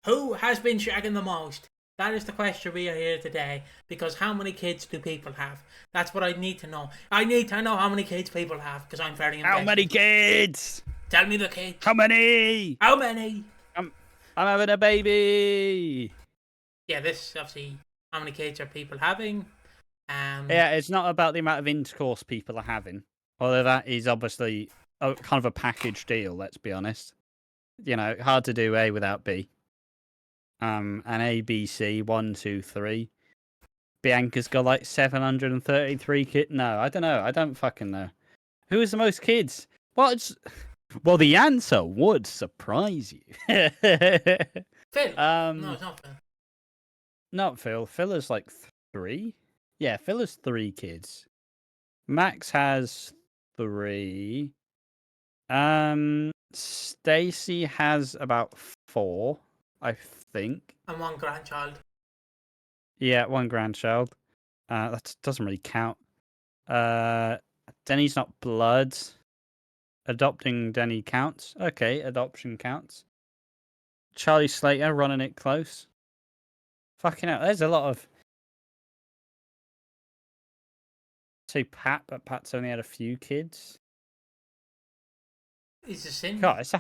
Who has been shagging the most? That is the question we are here today. Because how many kids do people have? That's what I need to know. I need to know how many kids people have because I'm very invested. How many kids? Tell me the kids. How many? How many? I'm having a baby. Yeah, this obviously how many kids are people having. Yeah, it's not about the amount of intercourse people are having. Although that is obviously kind of a package deal, let's be honest. You know, hard to do A without B. And A, B, C, 1, 2, 3. Bianca's got like 733 kids. No, I don't know. I don't fucking know. Who has the most kids? Well, the answer would surprise you. Phil. No, it's not Phil. Not Phil. Phil is like 3. Yeah, Phil has 3 kids. Max has 3. Stacy has about 4, I think. And one grandchild. Yeah, 1 grandchild. That doesn't really count. Denny's not blood. Adopting Denny counts. Okay, adoption counts. Charlie Slater running it close. Fucking hell, there's a lot of. Say Pat, but Pat's only had a few kids. Is it Cindy? God, it's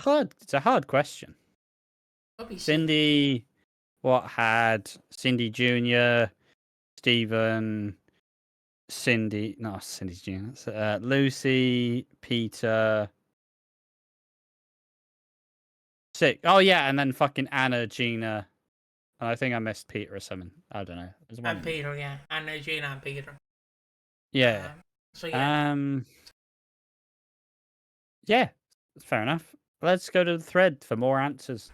a hard question. Cindy, what had Cindy Jr., Stephen, Cindy Jr., Lucy, Peter. 6. Oh yeah, and then fucking Anna, Gina, and I think I missed Peter or something. I don't know. And Peter, yeah, Anna, Gina, and Peter. Yeah. So yeah. Yeah, fair enough. Let's go to the thread for more answers.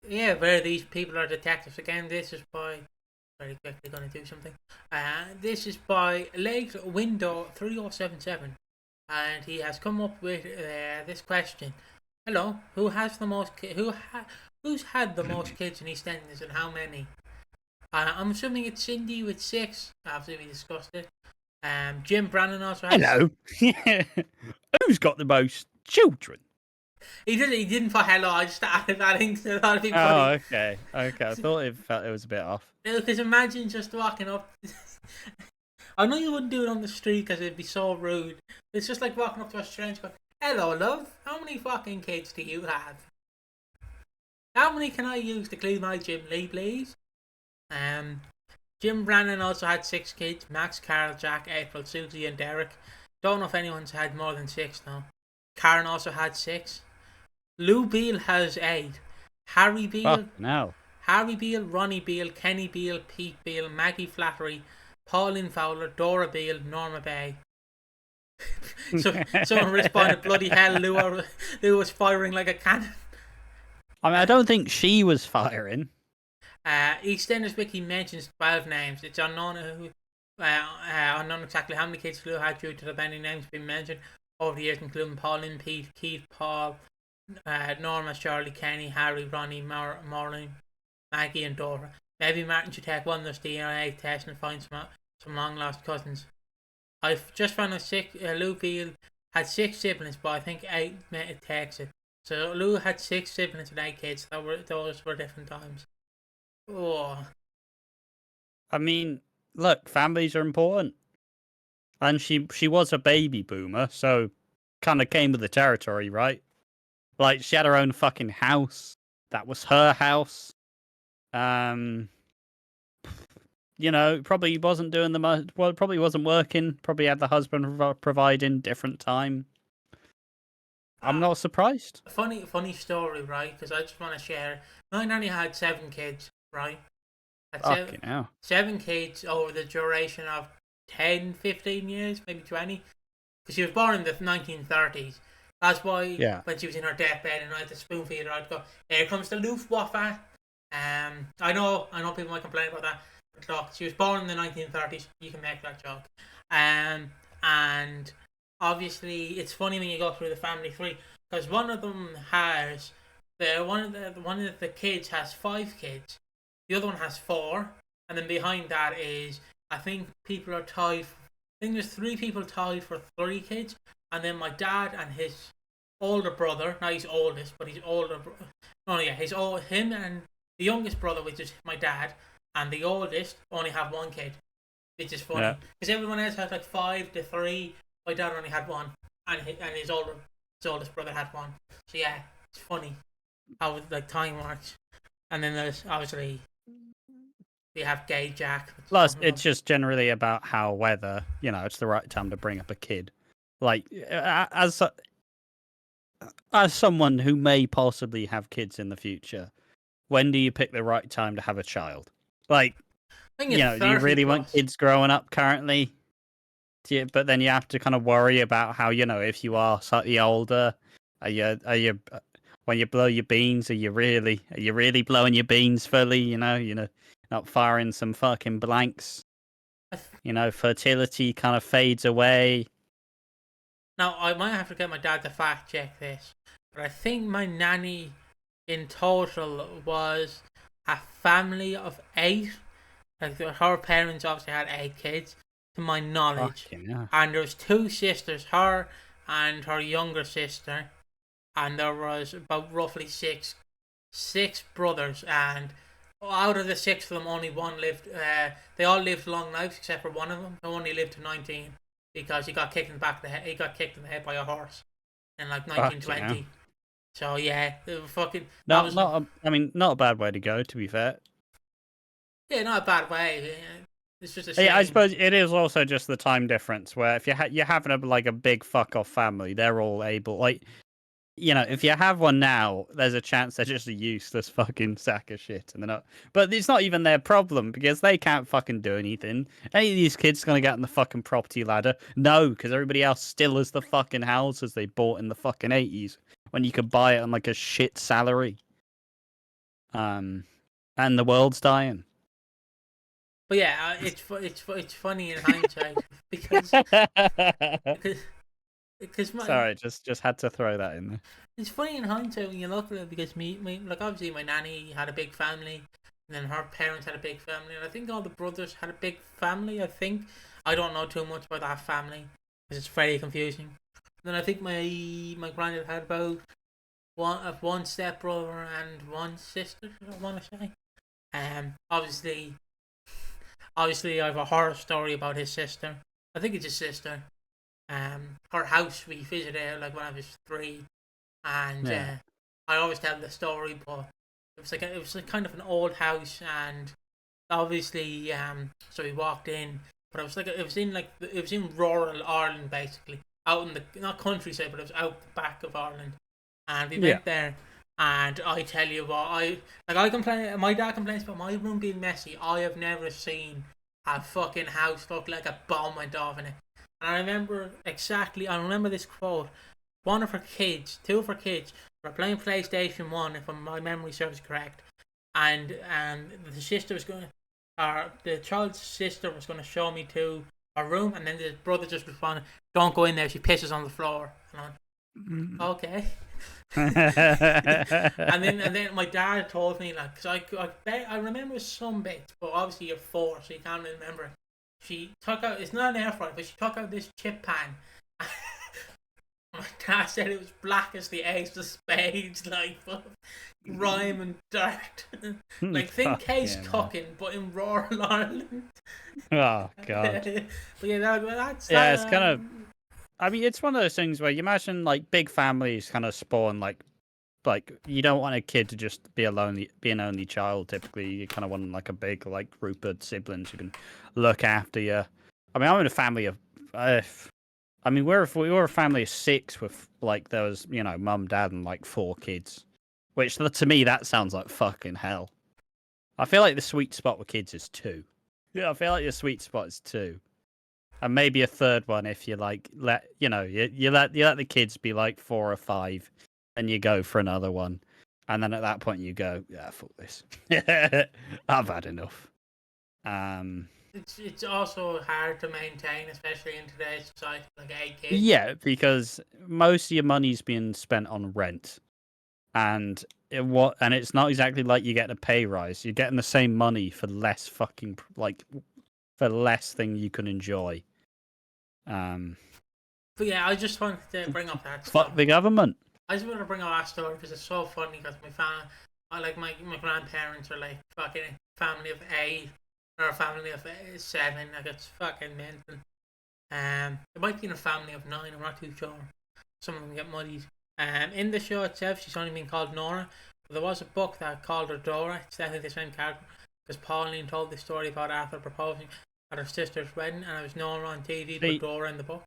Yeah, where these people are detectives again. This is by very quickly going to do something. This is by Legs Window 3077, and he has come up with this question. Hello, who has the most? Who's had the most kids in EastEnders and how many? I'm assuming it's Cindy with 6. Obviously, we discussed it. Jim Brannan also has. Hello. Who's got the most children? He didn't for hello. I just added that into a lot of people. Oh, okay. I thought it was a bit off. Because imagine just walking up. I know you wouldn't do it on the street because it'd be so rude. It's just like walking up to a stranger going, hello, love. How many fucking kids do you have? How many can I use to clean my Jim Lee, please? Jim Brannan also had 6 kids. Max, Carl, Jack, April, Susie and Derek. Don't know if anyone's had more than 6 now. Karen also had 6. Lou Beale has 8. Harry Beale. No. Harry Beale, Ronnie Beale, Kenny Beale, Pete Beale, Maggie Flattery, Pauline Fowler, Dora Beale, Norma Bay. So someone responded, bloody hell, Lou was firing like a cannon. I mean, I don't think she was firing. EastEnders Wiki mentions 12 names. It's unknown unknown exactly how many kids Lou had due to the many names being mentioned over the years, including Pauline, Pete, Keith, Paul, Norma, Charlie, Kenny, Harry, Ronnie, Maureen, Maggie and Dora. Maybe Martin should take one of those DNA tests and find some long lost cousins. I've just found Lou Beale had 6 siblings, but I think 8 takes it. So Lou had 6 siblings and 8 kids. Those were different times. Oh. I mean, look, families are important. And she was a baby boomer, so kind of came with the territory, right? Like, she had her own fucking house. That was her house. You know, probably wasn't doing probably wasn't working. Probably had the husband providing different time. I'm not surprised. Funny story, right? Because I just want to share. My nanny had 7 kids, right? Fucking hell. 7 kids over the duration of 10, 15 years, maybe 20. Because she was born in the 1930s. That's why when she was in her deathbed and I had to spoon feed her, I'd go, here comes the Luftwaffe. I know people might complain about that. But look, she was born in the 1930s. You can make that joke. And obviously, it's funny when you go through the family tree because one of them has one of the kids has 5 kids. The other one has 4, and then behind that is I think people are tied. I think there's 3 people tied for 3 kids, and then my dad and his older brother. Now he's oldest, but he's older. Oh yeah, him and the youngest brother, which is my dad, and the oldest only have one kid, which is funny because everyone else has like 5 to 3. My dad only had one, and his oldest brother had one. So yeah, it's funny how like time works. And then there's obviously we have Gay Jack. Plus, it's just generally about whether it's the right time to bring up a kid. Like as someone who may possibly have kids in the future, when do you pick the right time to have a child? Like, do you really want kids growing up currently? But then you have to kind of worry about how, if you are slightly older, are you when you blow your beans, are you really blowing your beans fully? Not firing some fucking blanks. Fertility kind of fades away. Now, I might have to get my dad to fact check this, but I think my nanny in total was a family of 8. Like, her parents obviously had 8 kids, to my knowledge. And there was 2 sisters, her and her younger sister, and there was about roughly 6 brothers, and out of the 6 of them, only one lived. They all lived long lives except for one of them, who only lived to 19 because he got kicked in the back of the head. He got kicked in the head by a horse in like 1920. So yeah, it was fucking. Not a bad way to go, to be fair. Yeah, not a bad way. It's just a shame. Yeah, I suppose it is also just the time difference where if you're having a big fuck off family, they're all able if you have one now, there's a chance they're just a useless fucking sack of shit, and they're not. But it's not even their problem because they can't fucking do anything. Any of these kids gonna get on the fucking property ladder? No, because everybody else still has the fucking houses they bought in the fucking 80s when you could buy it on like a shit salary. And the world's dying. But yeah, it's funny in hindsight because sorry, just had to throw that in there. It's funny in hindsight when you look at it because obviously my nanny had a big family, and then her parents had a big family, and I think all the brothers had a big family. I don't know too much about that family because it's very confusing. And then I think my granddad had about one stepbrother and one sister, I want to say. Obviously I have a horror story about his sister. I think it's his sister. Her house we visited like when I was 3, and I always tell the story, but it was like kind of an old house, and obviously so we walked in, but it was in rural Ireland basically, out in the not countryside, but it was out the back of Ireland, and we went there. And I tell you what, my dad complains about my room being messy. I have never seen a fucking house look like a bomb went off in it. And I remember this quote. Two of her kids were playing PlayStation 1, if my memory serves correct. And the child's sister was going to show me to her room, and then the brother just responded, "Don't go in there, she pisses on the floor." And I'm, okay. and then my dad told me, like, cause I remember some bits, but obviously you're 4, so you can't remember it. She took out, it's not an air fryer, but she took out this chip pan. My dad said it was black as the ace of spades, like grime and dirt. Like think case cooking, but in rural Ireland. Oh god. But yeah, that's it's kind of. I mean, it's one of those things where you imagine like big families kind of spawn like you don't want a kid to just be an only child. Typically, you kind of want like a big like group of siblings who can look after you. I mean, I'm in a family of. We were a family of 6 with like there was mum, dad, and like 4 kids, which to me that sounds like fucking hell. I feel like the sweet spot with kids is 2. Yeah, I feel like the sweet spot is 2. And maybe a third one if you like you let the kids be like 4 or 5, and you go for another one, and then at that point you go, yeah, fuck this, I've had enough. It's also hard to maintain, especially in today's society, like 8 kids. Yeah, because most of your money's being spent on rent, and it's not exactly like you get a pay rise. You're getting the same money for less fucking for less thing you can enjoy. But yeah, I just wanted to bring up that story. Fuck the government. I just wanted to bring up that story because it's so funny because like my grandparents are like fucking family of 8 or a family of 7. Like it's fucking mental. It might be in a family of 9. I'm not too sure. Some of them get muddied. In the show itself, she's only been called Nora. But there was a book that called her Dora. It's definitely the same character because Pauline told the story about Arthur proposing at her sister's wedding, and it was Nora on TV, but Dora in the book.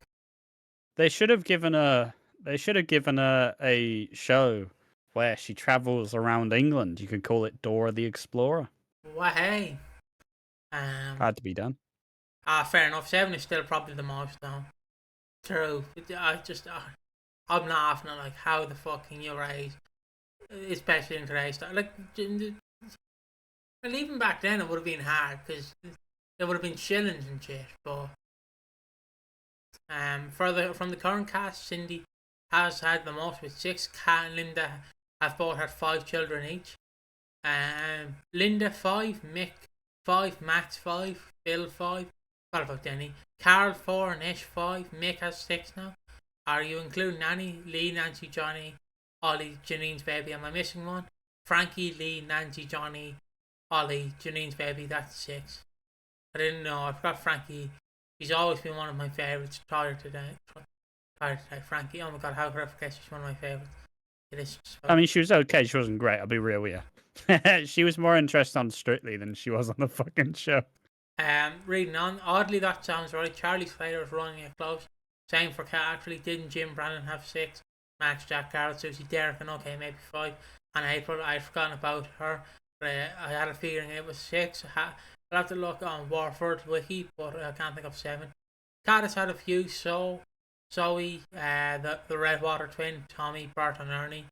They should have given her. They should have given her a show where she travels around England. You could call it Dora the Explorer. Well, hey. Had to be done. Fair enough. 7 is still probably the most, though. True. I'm laughing at like how the fucking you raise, especially in today's time. Like, well, even back then it would have been hard because there would have been shillings and shit. But from the current cast, Cindy has had the most with 6. Kat and Linda have both had 5 children each. Linda 5, Mick 5, Max 5, Bill 5. What about Denny? Carol 4 and Ish 5. Mick has 6 now. Are you including Nanny, Lee, Nancy, Johnny, Ollie, Janine's baby? Am I missing one? Frankie, Lee, Nancy, Johnny, Ollie, Janine's baby. That's 6. I didn't know. I forgot Frankie. He's always been one of my favourites prior to today. Frankie. Oh my god, how could I forget she's one of my favourites? It is. I mean, she was okay. She wasn't great. I'll be real with you. She was more interested on Strictly than she was on the fucking show. Reading on. Oddly, that sounds right. Charlie Slater is running it close. Same for Kat, actually. Didn't Jim Brandon have 6? Max, Jack, Garrett, Susie, Derek, and okay, maybe 5. And April, I'd forgotten about her. But I had a feeling it was 6. I'll have to look on Walford wiki, but I can't think of 7. Kat has had a few. Zoe, the Redwater twin, Tommy, Bert, and Ernie.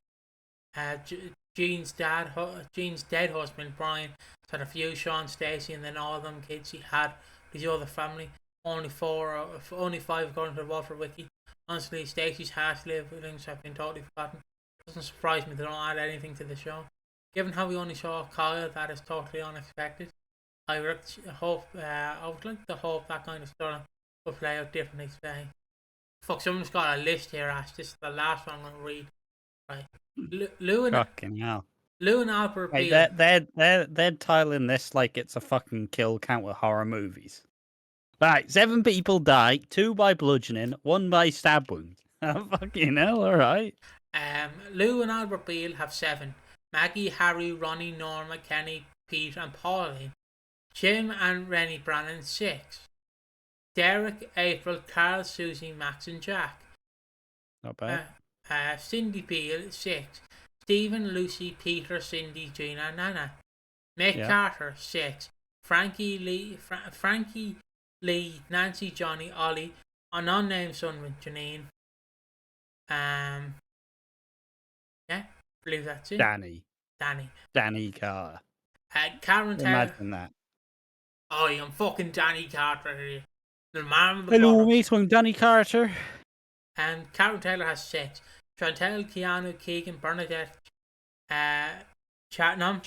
Jean's dead husband, Brian, has had a few. Sean, Stacey, and then all of them kids he had with the other family. Only 5 according to the Walford wiki. Honestly, Stacey's half-lived things have been totally forgotten. Doesn't surprise me they don't add anything to the show. Given how we only saw Kyle, that is totally unexpected. I would like to hope that kind of story will play out differently today. Fuck, someone's got a list here, Ash. This is the last one I'm going to read. Right. Lou and Albert Beale. They're titling this like it's a fucking kill count with horror movies. Right, 7 people died, 2 by bludgeoning, 1 by stab wound. Fucking hell, alright. Lou and Albert Beale have 7. Maggie, Harry, Ronnie, Norma, Kenny, Pete, and Pauline. Jim and Rennie Brannon 6. Derek, April, Carl, Susie, Max, and Jack. Not bad. Cindy Beale 6. Stephen, Lucy, Peter, Cindy, Gina, and Nana. Mick Carter 6. Frankie Lee, Nancy, Johnny, Ollie, an unnamed son with Janine. Yeah, believe that's it. Danny Carter. Karen Taylor. Imagine that. Oh, I'm fucking Danny Carter here. The man with the Hello, mate, I'm Danny Carter. And Karen Taylor has 6. Chantel, Keanu, Keegan, Bernadette, Chatham,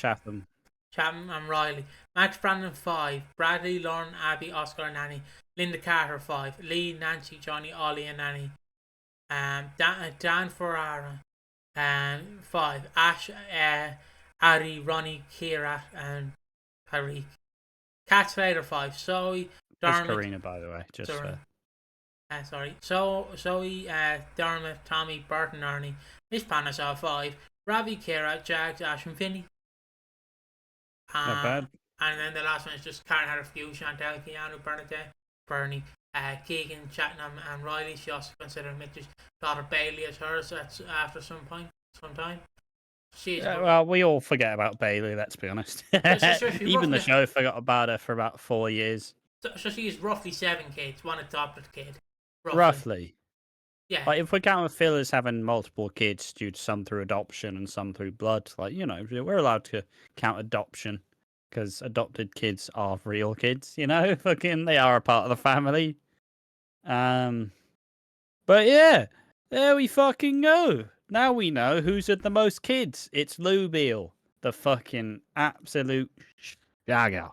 and Riley. Max Brandon 5. Bradley, Lauren, Abby, Oscar, and Nanny. Linda Carter 5. Lee, Nancy, Johnny, Ollie, and Nanny. Dan Ferrara 5. Ash, Ari, Ronnie, Kira, and Tariq. Kat Slater 5. Zoe, Dermot. That's Karina, by the way. Just sorry. Zoe, Dermot, Tommy, Bert, and Ernie. Miss Panasaw 5. Ravi, Kira, Jags, Ash, and Vinny. Not bad. And then the last one is just Karen had a few. Chantel, Keanu, Bernadette, Bernie, Keegan, Chatnam, and Riley. She also considered Mitch's daughter Bailey as hers after some time. Well, we all forget about Bailey, let's be honest. Even the show forgot about her for about 4 years. So she's roughly 7 kids, 1 adopted kid. Roughly. Yeah. Like, if we count Phil as having multiple kids due to some through adoption and some through blood, like, you know, we're allowed to count adoption because adopted kids are real kids, you know? Fucking, they are a part of the family. But yeah, there we fucking go. Now we know who's had the most kids. It's Lou Beale, the fucking absolute gaga.